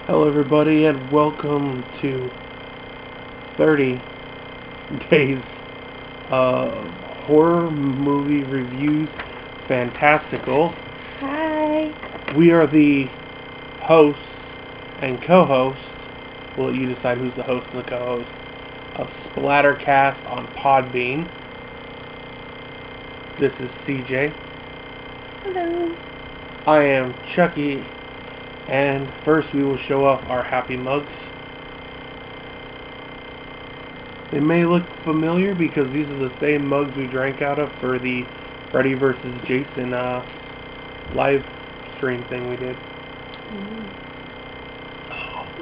Hello, everybody, and welcome to 30 Days of Horror Movie Reviews Fantastical. Hi. We are the hosts and co-hosts. We'll let you decide who's the host and the co-host of Splattercast on Podbean. This is CJ. Hello. I am Chucky. And first we will show off our happy mugs. They may look familiar because these are the same mugs we drank out of for the Freddy vs. Jason live stream thing we did.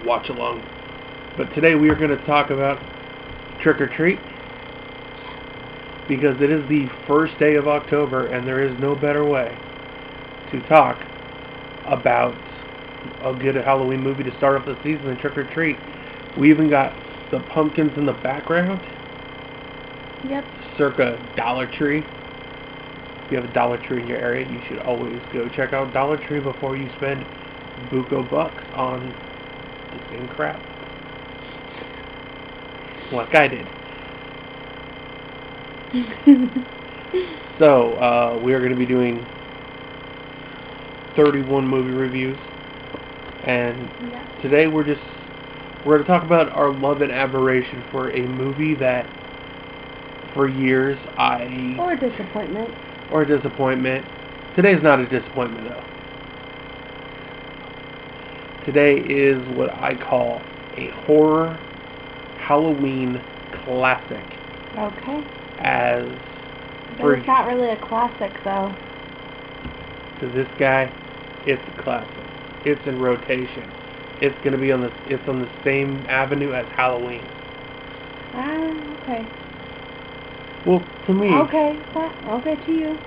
Watch along. But today we are going to talk about Trick or Treat, because it is the first day of October and there is no better way to talk about a good Halloween movie to start off the season than Trick or Treat. We even got the pumpkins in the background. Yep. Circa Dollar Tree. If you have a Dollar Tree in your area, you should always go check out Dollar Tree before you spend buco bucks on the same crap. Like I did. So, we are going to be doing 31 movie reviews. And today we're going to talk about our love and admiration for a movie that for years Or disappointment. Or disappointment. Today's not a disappointment though. Today is what I call a horror Halloween classic. Okay. But it's not really a classic though. To this guy, it's a classic. It's in rotation. It's gonna be on the same avenue as Halloween. Okay. Well, to me. Okay, okay to you.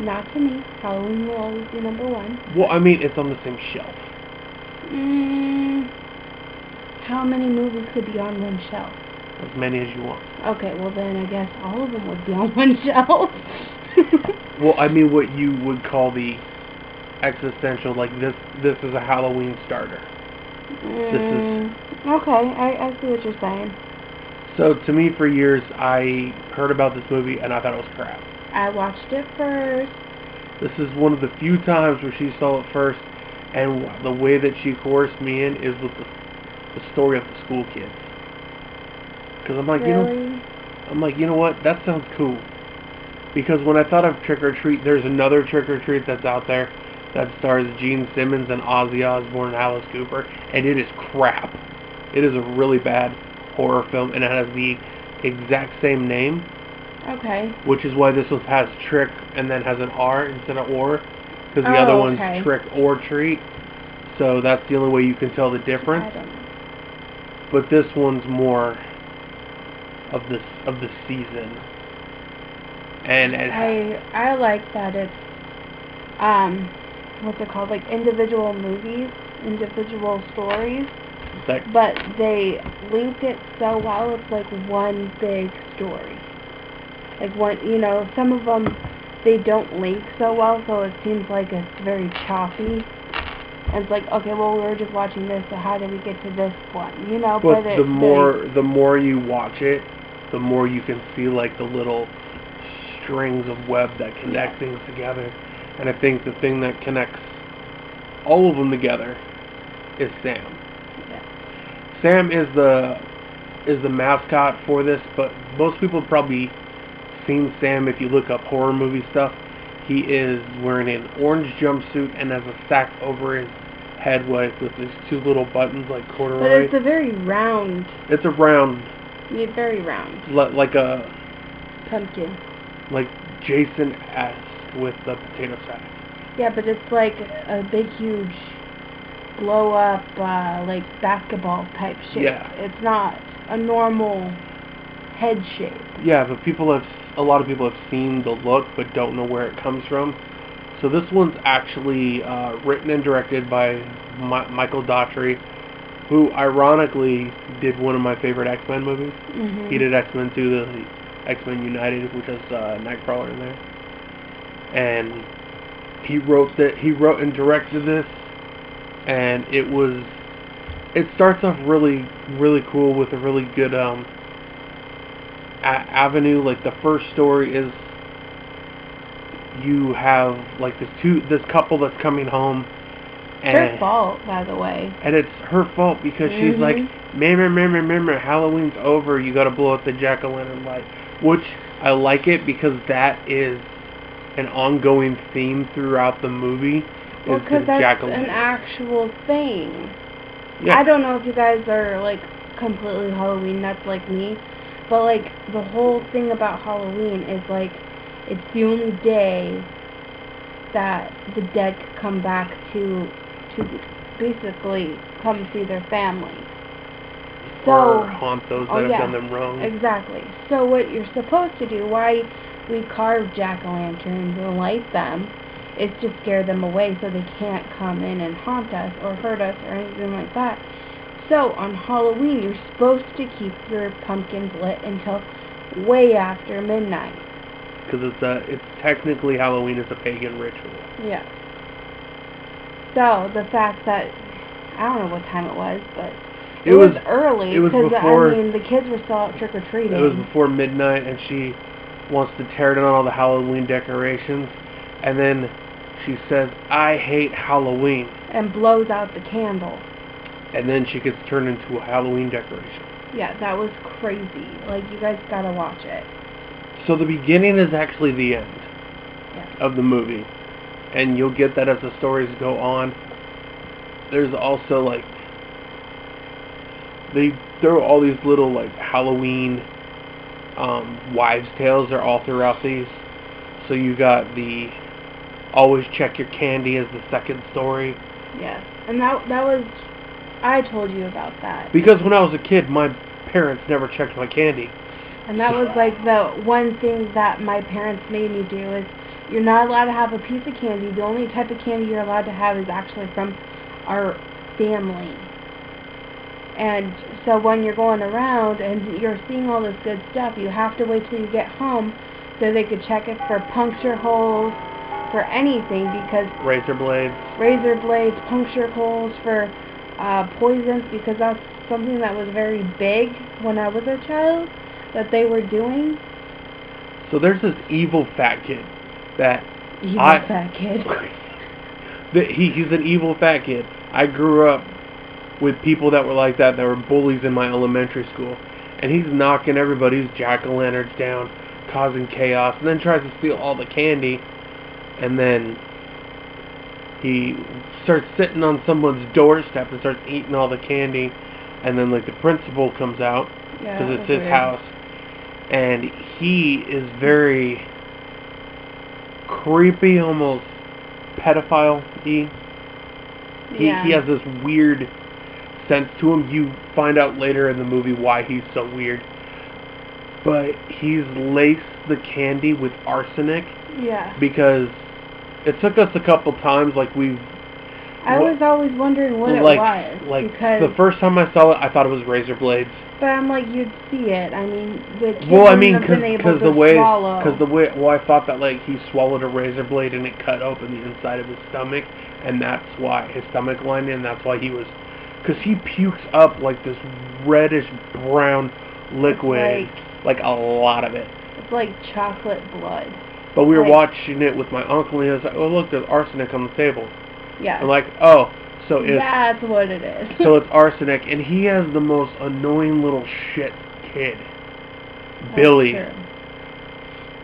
Not to me. Halloween will always be number one. Well, I mean, it's on the same shelf. How many movies could be on one shelf? As many as you want. Okay, well then I guess all of them would be on one shelf. Well, I mean, what you would call the existential, like this is a Halloween starter. Okay, I see what you're saying. So to me, for years, I heard about this movie and I thought it was crap. I watched it first. This is one of the few times where she saw it first, and the way that she coerced me in is with the story of the school kids. Because I'm like, really? You know what? That sounds cool. Because when I thought of Trick or Treat, there's another Trick or Treat that's out there that stars Gene Simmons and Ozzy Osbourne and Alice Cooper, and it is crap. It is a really bad horror film, and it has the exact same name. Okay. Which is why this one has Trick and then has an R instead of or, because the other one's Trick or Treat. So that's the only way you can tell the difference. I don't know. But this one's more of the season. And I like that it's what's it called, like individual movies, individual stories, but they link it so well. It's like one big story. Like one, some of them they don't link so well, so it seems like it's very choppy. And it's like, okay, well, we were just watching this, so how did we get to this one? But the more you watch it, the more you can see like the little strings of web that connect things together. And I think the thing that connects all of them together is Sam. Yeah. Sam is the mascot for this, but most people have probably seen Sam if you look up horror movie stuff. He is wearing an orange jumpsuit and has a sack over his head with these two little buttons like corduroy. But it's a very round. It's a round. Yeah, very round. Like a pumpkin. Like Jason-esque with the potato sack. Yeah, but it's like a big, huge blow up, like basketball type shape. Yeah. It's not a normal head shape. Yeah, but a lot of people have seen the look but don't know where it comes from. So this one's actually written and directed by Michael Daughtry, who ironically did one of my favorite X-Men movies. Mm-hmm. He did X-Men 2, the X-Men United, which has Nightcrawler in there. And he wrote and directed this, and it was it starts off really, really cool with a really good avenue. Like the first story is you have like this couple that's coming home. And her fault, by the way. And it's her fault because she's like, remember, Halloween's over. You got to blow up the jack-o'-lantern light, which I like it because that is an ongoing theme throughout the movie. Well, because that's an actual thing. Yeah. I don't know if you guys are like completely Halloween nuts like me, but like the whole thing about Halloween is like it's the only day that the dead come back to basically come see their family. Or haunt those that have done them wrong. Exactly. So what you're supposed to do, why we carve jack-o'-lanterns and light them, is to scare them away so they can't come in and haunt us or hurt us or anything like that. So on Halloween, you're supposed to keep your pumpkins lit until way after midnight. Because it's technically Halloween is a pagan ritual. Yeah. So the fact that I don't know what time it was, but it was early because the kids were still out trick or treating. It was before midnight, and she wants to tear down all the Halloween decorations, and then she says, "I hate Halloween," and blows out the candle. And then she gets turned into a Halloween decoration. Yeah, that was crazy. Like, you guys gotta watch it. So the beginning is actually the end of the movie. And you'll get that as the stories go on. There's also, like, they throw all these little, like, Halloween wives' tales are all throughout these. So you got the always check your candy as the second story. Yes, and that was, I told you about that. Because when I was a kid, my parents never checked my candy. And that was like the one thing that my parents made me do is you're not allowed to have a piece of candy. The only type of candy you're allowed to have is actually from our family. And so when you're going around and you're seeing all this good stuff, you have to wait till you get home so they could check it for puncture holes, for anything, because razor blades, puncture holes, for poisons, because that's something that was very big when I was a child that they were doing. So there's this evil fat kid that he's an evil fat kid. I grew up with people that were like that were bullies in my elementary school, and he's knocking everybody's jack-o'-lanterns down, causing chaos, and then tries to steal all the candy, and then he starts sitting on someone's doorstep and starts eating all the candy, and then like the principal comes out because it's his house, and he is very creepy, almost pedophile-y. He has this weird sense to him. You find out later in the movie why he's so weird. But he's laced the candy with arsenic. Yeah. Because it took us a couple times, like I was always wondering what it was. Like, because the first time I saw it, I thought it was razor blades. But I'm like, you'd see it. I mean, the kid because I thought that, like, he swallowed a razor blade and it cut open the inside of his stomach, and that's why his stomach lining, and that's why he was, because he pukes up, like, this reddish-brown liquid, like a lot of it. It's like chocolate blood. But we were watching it with my uncle, and he was like, oh, look, there's arsenic on the table. Yeah. I'm like, oh, so it's... That's what it is. So it's arsenic, and he has the most annoying little shit kid. Billy. True.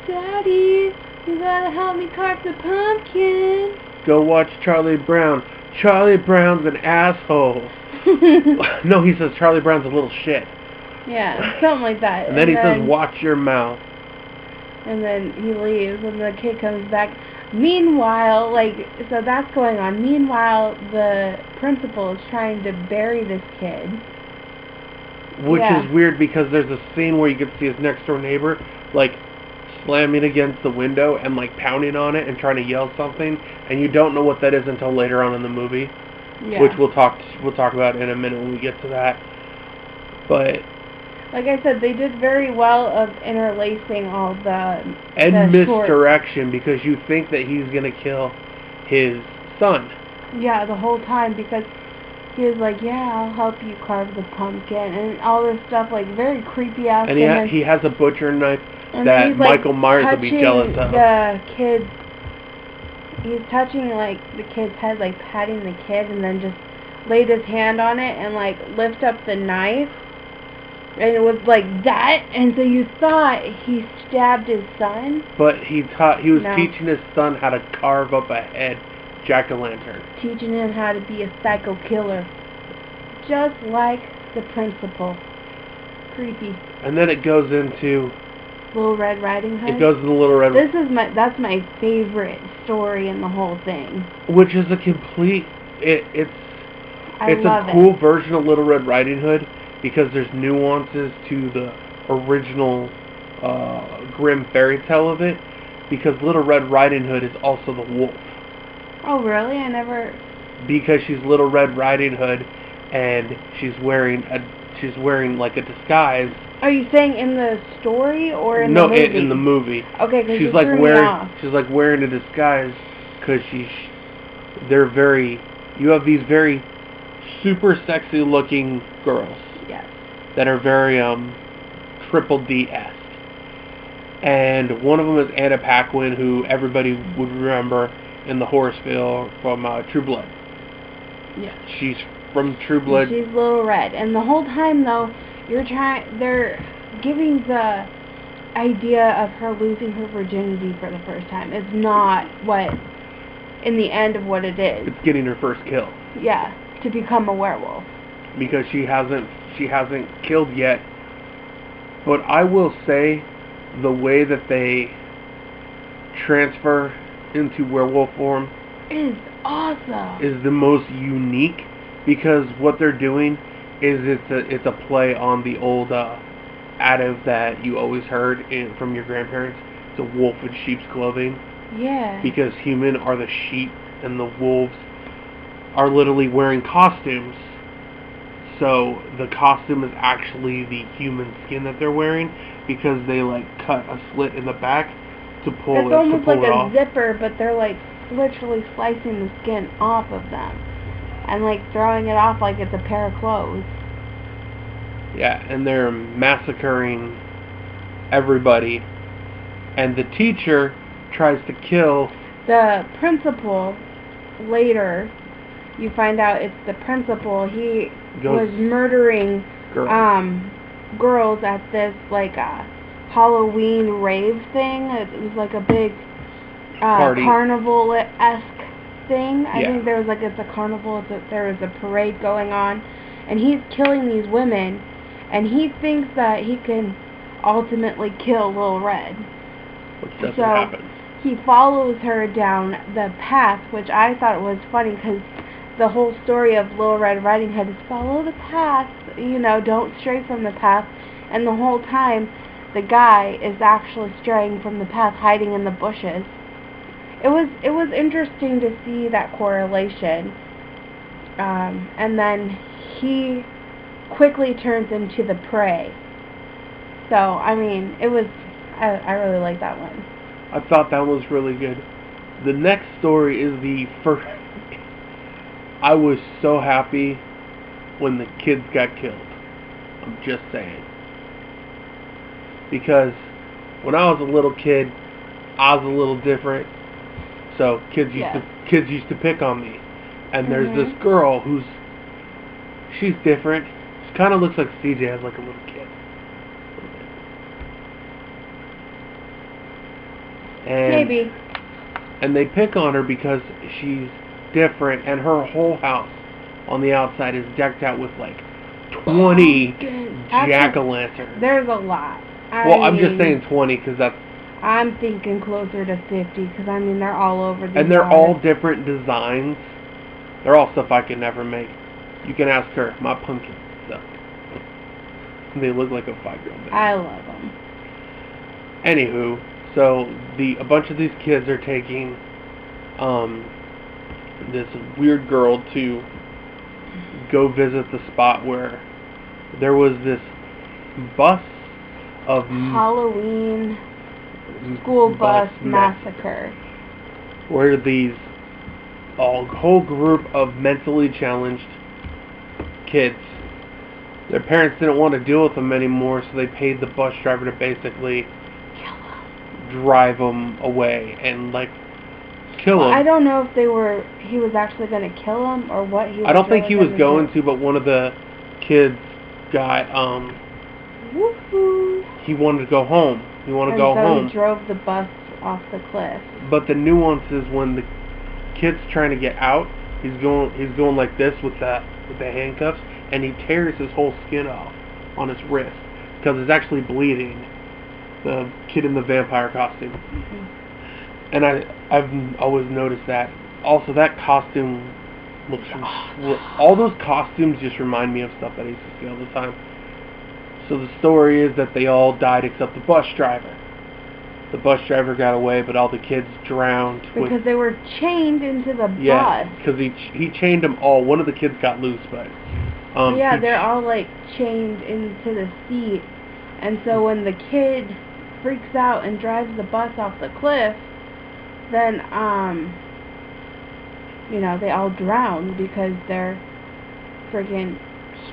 Daddy, you gotta help me carve the pumpkin. Go watch Charlie Brown. Charlie Brown's an asshole. No, he says Charlie Brown's a little shit. Yeah, something like that. And then he says, watch your mouth. And then he leaves, and the kid comes back. Meanwhile, so that's going on. Meanwhile, the principal is trying to bury this kid. Which is weird, because there's a scene where you can see his next-door neighbor, like, slamming against the window and, like, pounding on it and trying to yell something, and you don't know what that is until later on in the movie. Yeah. Which we'll talk about in a minute when we get to that. But... like I said, they did very well of interlacing all the... and misdirection, because you think that he's going to kill his son. Yeah, the whole time, because he was like, yeah, I'll help you carve the pumpkin, and all this stuff, like, very creepy-ass. And he has a butcher knife and that he's, Michael like, Myers would be jealous of. The kid, he's touching, like, the kid's head, like, patting the kid, and then just laid his hand on it and, like, lift up the knife. And it was like that, and so you thought he stabbed his son. But he was teaching his son how to carve up a head jack-o'-lantern. Teaching him how to be a psycho killer. Just like the principal. Creepy. And then it goes into Little Red Riding Hood. It goes into Little Red. That's my favorite story in the whole thing. Which is a complete. It's a cool version of Little Red Riding Hood because there's nuances to the original grim fairy tale of it. Because Little Red Riding Hood is also the wolf. Oh really? I never. Because she's Little Red Riding Hood, and she's wearing like a disguise. Are you saying in the story or in the movie? No, in the movie. Okay, because she's like wearing a disguise because you have these very super sexy looking girls. Yes. That are very Triple D-esque. And one of them is Anna Paquin, who everybody would remember in the horror film from True Blood. Yeah. She's from True Blood. She's Little Red, and the whole time though, they're giving the idea of her losing her virginity for the first time. It's not what, in the end of what it is. It's getting her first kill. Yeah, to become a werewolf. Because she hasn't killed yet. But I will say, the way that they transfer into werewolf form is awesome. Is the most unique, because what they're doing is it's a play on the old adage that you always heard from your grandparents. It's a wolf in sheep's clothing. Yeah. Because human are the sheep and the wolves are literally wearing costumes. So the costume is actually the human skin that they're wearing, because they like cut a slit in the back to pull it off. It's almost like a zipper, but they're like literally slicing the skin off of them and like throwing it off like it's a pair of clothes. Yeah, and they're massacring everybody. And the teacher tries to kill the principal. Later, you find out it's the principal. He was murdering girls at this like Halloween rave thing. It was like a big carnival-esque thing. I think there was like, it's a carnival. There was a parade going on, and he's killing these women, and he thinks that he can ultimately kill Little Red. Which doesn't happen. He follows her down the path, which I thought was funny because the whole story of Little Red Riding Hood is follow the path, don't stray from the path. And the whole time, the guy is actually straying from the path, hiding in the bushes. It was interesting to see that correlation. And then he quickly turns into the prey. So, I mean, I really like that one. I thought that was really good. The next story is the first. I was so happy when the kids got killed. I'm just saying. Because when I was a little kid, I was a little different. So kids used to pick on me. And there's this girl she's different. She kind of looks like CJ as like a little kid. Maybe. And they pick on her because she's different, and her whole house on the outside is decked out with like 20 jack-o'-lanterns. There's a lot. I'm just saying 20 because that's... I'm thinking closer to 50 because, they're all over the And they're all different designs. They're all stuff I could never make. You can ask her. My pumpkin stuff. They look like a 5-year-old baby. I love them. Anywho, so a bunch of these kids are taking this weird girl to go visit the spot where there was this bus of Halloween school bus massacre, where a whole group of mentally challenged kids. Their parents didn't want to deal with them anymore, so they paid the bus driver to basically drive them away and like kill them. I don't know if he was actually going to kill him or what he was. I don't think he was going to, but one of the kids got woohoo. He wanted to go home. He He drove the bus off the cliff. But the nuance is when the kid's trying to get out, he's going like this with the handcuffs, and he tears his whole skin off on his wrist because it's actually bleeding. The kid in the vampire costume. Mm-hmm. And I've always noticed that. Also, that costume looks all those costumes just remind me of stuff that I used to see all the time. So the story is that they all died except the bus driver. The bus driver got away, but all the kids drowned. Because they were chained into the bus. Yeah, because he chained them all. One of the kids got loose, but... they're all, like, chained into the seat. And so when the kid freaks out and drives the bus off the cliff, then, they all drown because they're friggin'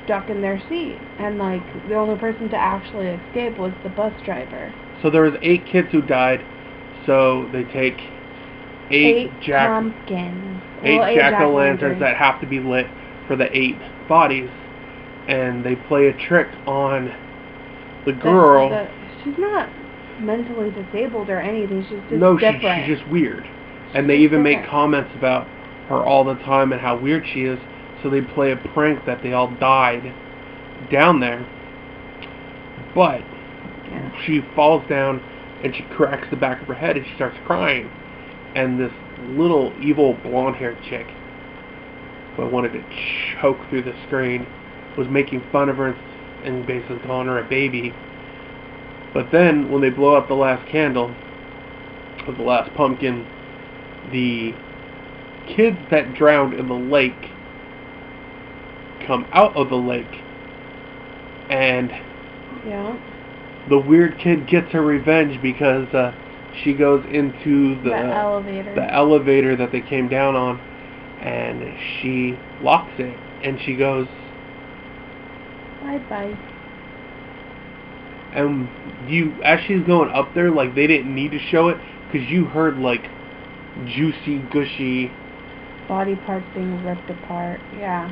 stuck in their seat. And, like, the only person to actually escape was the bus driver. So there was 8 kids who died, so they take 8 pumpkins. 8 jack-o'-lanterns that have to be lit for the 8 bodies, and they play a trick on the girl. She's not mentally disabled or anything. She's just different. She's just weird. And they even make comments about her all the time and how weird she is, so they play a prank that they all died down there. But she falls down and she cracks the back of her head and she starts crying. And this little evil blonde-haired chick who I wanted to choke through the screen was making fun of her and basically calling her a baby. But then when they blow out the last candle of the last pumpkin, the kids that drowned in the lake come out of the lake, and the weird kid gets her revenge because she goes into the elevator that they came down on, and she locks it, and she goes bye. And as she's going up there, like, they didn't need to show it because you heard like juicy, gushy body parts being ripped apart. Yeah.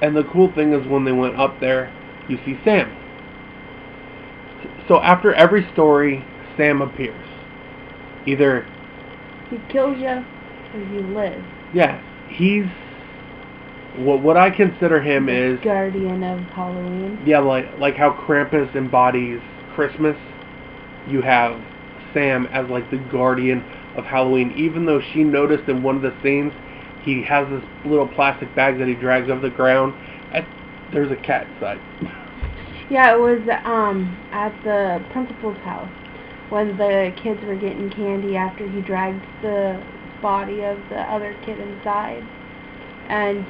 And the cool thing is when they went up there, you see Sam. So after every story, Sam appears. Either he kills you or you live. Yeah, he's what I consider him the guardian of Halloween. Yeah, like how Krampus embodies Christmas, you have Sam as like the guardian of Halloween. Even though she noticed in one of the scenes, he has this little plastic bag that he drags over the ground. There's a cat inside. Yeah, it was at the principal's house when the kids were getting candy after he dragged the body of the other kid inside. And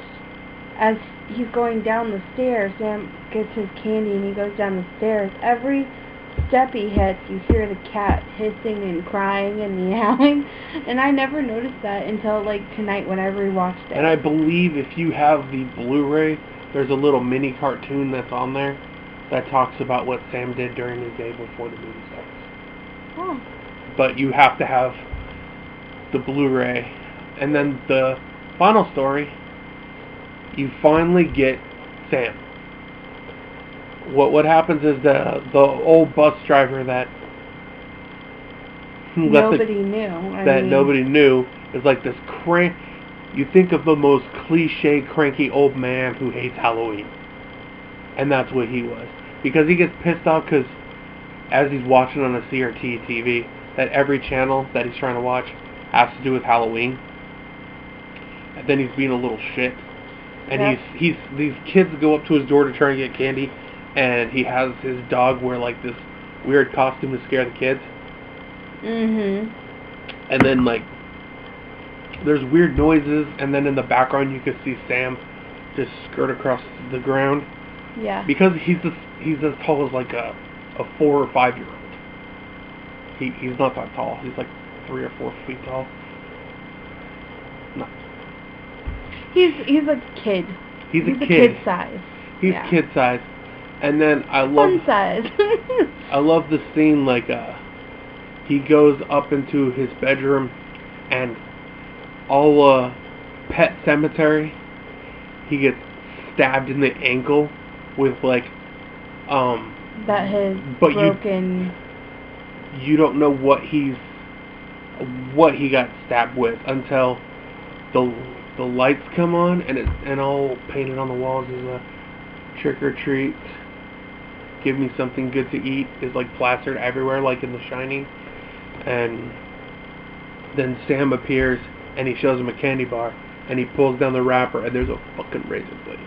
as he's going down the stairs, Sam gets his candy and he goes down the stairs. Every step he hits, you hear the cat hissing and crying and meowing. And I never noticed that until like tonight when I rewatched it. And I believe if you have the Blu-ray, there's a little mini cartoon that's on there that talks about what Sam did during his day before the movie starts. Oh. But you have to have the Blu-ray. And then the final story, you finally get Sam. What happens is the old bus driver that nobody knew is like this you think of the most cliche cranky old man who hates Halloween. And that's what he was. Because he gets pissed off because as he's watching on a CRT TV, that every channel that he's trying to watch has to do with Halloween. And then he's being a little shit. And these kids go up to his door to try and get candy, and he has his dog wear like this weird costume to scare the kids. Mhm. And then like there's weird noises, and then in the background you can see Sam just skirt across the ground. Yeah. Because he's as tall as like a 4 or 5 year old. He's not that tall. He's like 3 or 4 feet tall. No. He's a kid. He's a kid. Kid size. He's kid size. And then I love... Fun size. I love the scene, like, he goes up into his bedroom and all, Pet Cemetery, he gets stabbed in the ankle with, like, that his but broken... You don't know what he got stabbed with until the lights come on and all painted on the walls is a trick or treat. Give me something good to eat is like plastered everywhere, like in The Shining. And then Sam appears and he shows him a candy bar and he pulls down the wrapper and there's a fucking razor blade.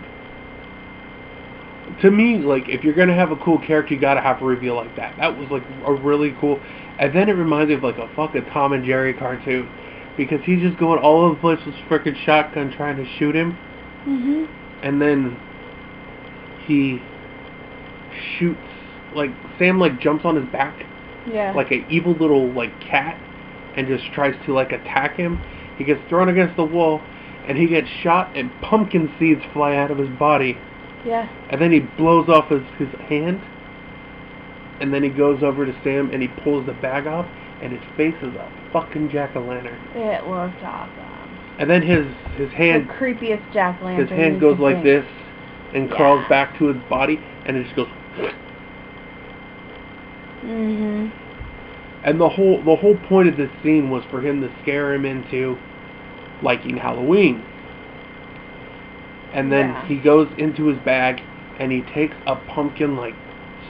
To me, like, if you're gonna have a cool character, you gotta have a reveal like that. That was like a really cool. And then it reminds me of like a fucking Tom and Jerry cartoon, because he's just going all over the place with his frickin' shotgun trying to shoot him. Mhm. And then he shoots, like, Sam like jumps on his back, like an evil little like cat, and just tries to like attack him. He gets thrown against the wall, and he gets shot, and pumpkin seeds fly out of his body. Yeah. And then he blows off his hand, and then he goes over to Sam and he pulls the bag off, and his face is a fucking jack-o'-lantern. It looked awesome. And then his hand, the creepiest jack-o'-lantern. his hand goes like this and crawls back to his body, and it just goes. Mhm. And the whole point of this scene was for him to scare him into liking Halloween. And then he goes into his bag and he takes a pumpkin like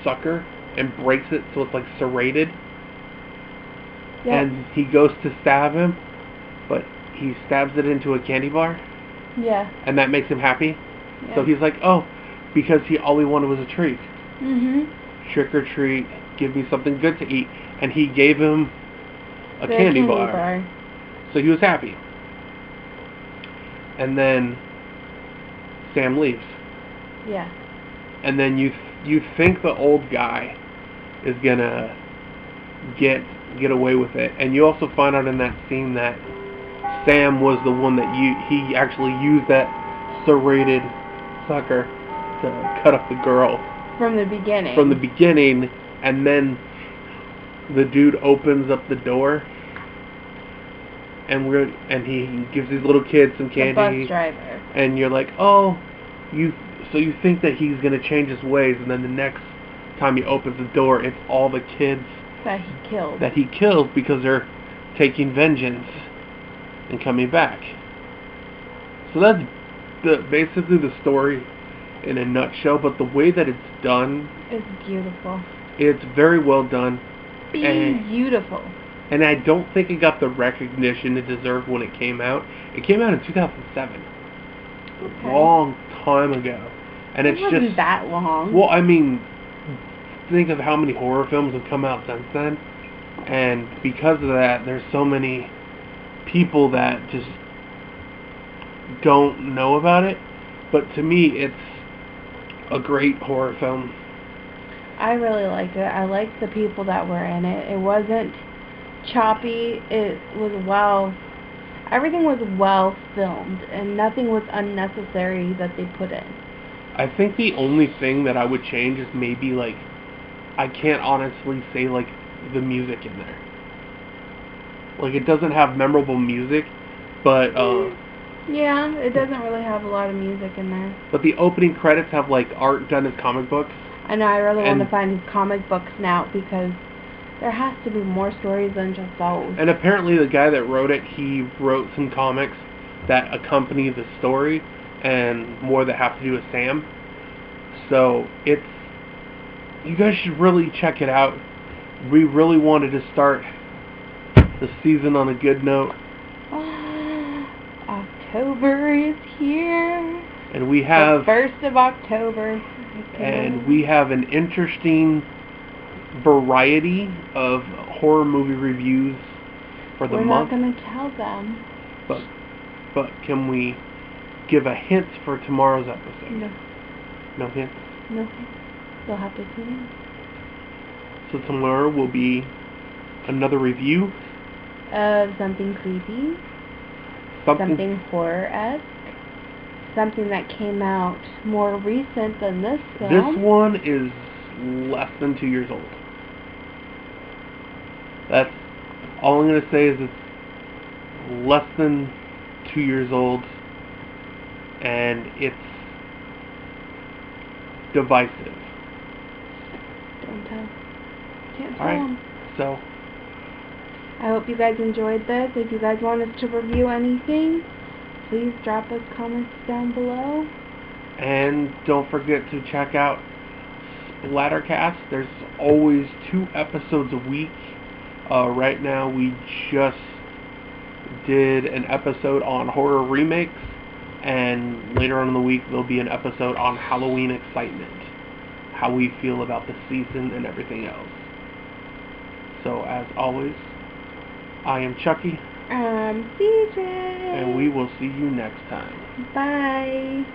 sucker and breaks it so it's like serrated. Yep. And he goes to stab him, but he stabs it into a candy bar. Yeah. And that makes him happy. Yeah. So he's like, oh, because all he wanted was a treat. Mhm. Trick or treat, give me something good to eat. And he gave him a candy bar. So he was happy. And then Sam leaves. Yeah. And then you think the old guy is gonna get away with it, and you also find out in that scene that Sam was the one that he actually used that serrated sucker to cut up the girl from the beginning. From the beginning, and then the dude opens up the door, and he gives these little kids some candy. The bus driver. And you're like, oh, you think that he's gonna change his ways, and then the next time he opens the door, it's all the kids that he killed because they're taking vengeance and coming back. So that's basically the story in a nutshell. But the way that it's done, it's beautiful. It's very well done. Beautiful. And I don't think it got the recognition it deserved when it came out. It came out in 2007. Okay. Long time ago. And it wasn't just that long. Well, I mean, think of how many horror films have come out since then. And because of that, there's so many people that just don't know about it. But to me, it's a great horror film. I really liked it. I liked the people that were in it. It wasn't choppy. It was everything was well filmed, and nothing was unnecessary that they put in. I think the only thing that I would change is maybe, like, I can't honestly say, like, the music in there. Like, it doesn't have memorable music, but, yeah, it doesn't really have a lot of music in there. But the opening credits have, like, art done as comic books. I know, I really want to find his comic books now, because there has to be more stories than just those. And apparently the guy that wrote it, he wrote some comics that accompany the story, and more that have to do with Sam. So you guys should really check it out. We really wanted to start the season on a good note. October is here. And we have the 1st of October. And we have an interesting variety of horror movie reviews for the month. We're not going to tell them. But can we give a hint for tomorrow's episode? No. No hint? No hint. You'll have to tune in. So tomorrow will be another review of something creepy. Something horror-esque. something that came out more recent than this film. This one is less than 2 years old. That's all I'm going to say is it's less than 2 years old, and it's divisive. Don't tell. Can't tell Alright, them. so I hope you guys enjoyed this. If you guys want us to review anything, please drop us comments down below. and don't forget to check out Splattercast. There's always 2 episodes a week. Right now we just did an episode on horror remakes, and later on in the week there'll be an episode on Halloween excitement, how we feel about the season and everything else. So as always, I am Chucky, CJ. and we will see you next time. Bye.